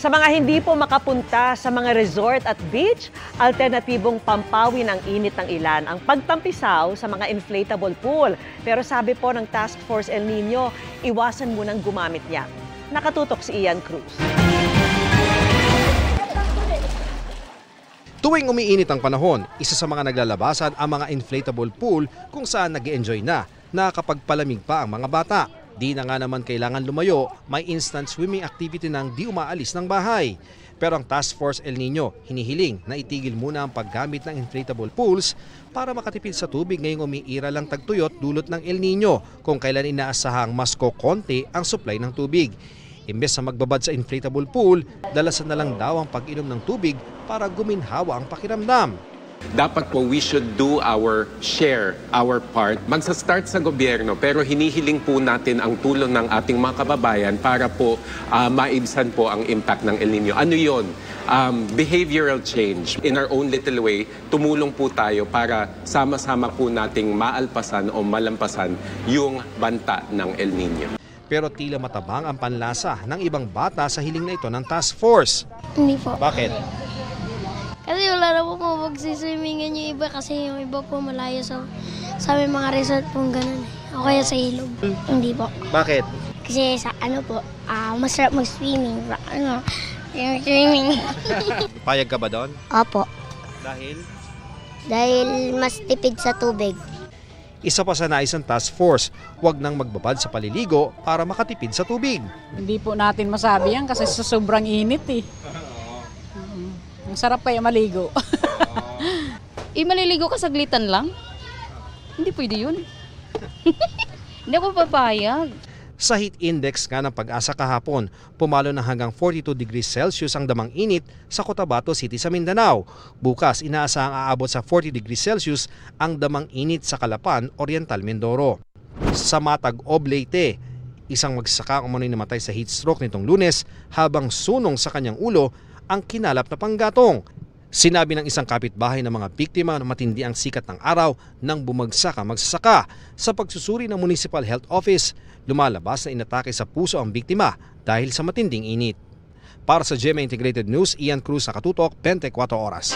Sa mga hindi po makapunta sa mga resort at beach, alternatibong pampawi ng init ng ilan ang pagtampisaw sa mga inflatable pool. Pero sabi po ng Task Force El Nino, iwasan munang gumamit niya. Nakatutok si Ian Cruz. Tuwing umiinit ang panahon, isa sa mga naglalabasan ang mga inflatable pool kung saan nag-e-enjoy na, nakakapagpalamig pa ang mga bata. Di na nga naman kailangan lumayo, may instant swimming activity nang di umaalis ng bahay. Pero ang Task Force El Nino hinihiling na itigil muna ang paggamit ng inflatable pools para makatipid sa tubig ngayong umiira lang tagtuyot dulot ng El Nino kung kailan inaasahang mas kokonti ang supply ng tubig. Imbes na magbabad sa inflatable pool, dalasan na lang daw ang pag-inom ng tubig para guminhawa ang pakiramdam. Dapat po we should do our share, our part. Magsa-start sa gobyerno pero hinihiling po natin ang tulong ng ating mga kababayan para po maibsan po ang impact ng El Nino. Ano yun? Behavioral change. In our own little way, tumulong po tayo para sama-sama po nating maalpasan o malampasan yung banta ng El Nino. Pero tila matabang ang panlasa ng ibang bata sa hiling na ito ng Task Force. Hindi po. Bakit? Kasi wala na po magsiswimmingan yung iba kasi yung iba po malayo sa may mga resort pong ganun. O kaya sa ilog. Hindi po. Bakit? Kasi sa ano po, masarap mag-swimming. Yung swimming. Payag ka ba doon? Opo. Dahil? Dahil mas tipid sa tubig. Isa pa sa nais ng Task Force, huwag nang magbabad sa paliligo para makatipid sa tubig. Hindi po natin masabi yan kasi sa sobrang init eh. Ang sarap kaya maligo. Maliligo ka saglitan lang? Hindi pwede yun. Hindi ako papayag. Sa heat index nga ng Pag-asa kahapon, pumalo na hanggang 42 degrees Celsius ang damang init sa Cotabato City sa Mindanao. Bukas, inaasahang aabot sa 40 degrees Celsius ang damang init sa Calapan, Oriental Mindoro. Sa Matag, Oblate, isang magsasaka ang umano'y namatay sa heat stroke nitong Lunes habang sunong sa kanyang ulo ang kinalap na panggatong. Sinabi ng isang kapitbahay ng mga biktima na matindi ang sikat ng araw nang bumagsak ang magsasaka. Sa pagsusuri ng Municipal Health Office, lumalabas na inatake sa puso ang biktima dahil sa matinding init. Para sa GMA Integrated News, Ian Cruz, Nakatutok, 24 Oras.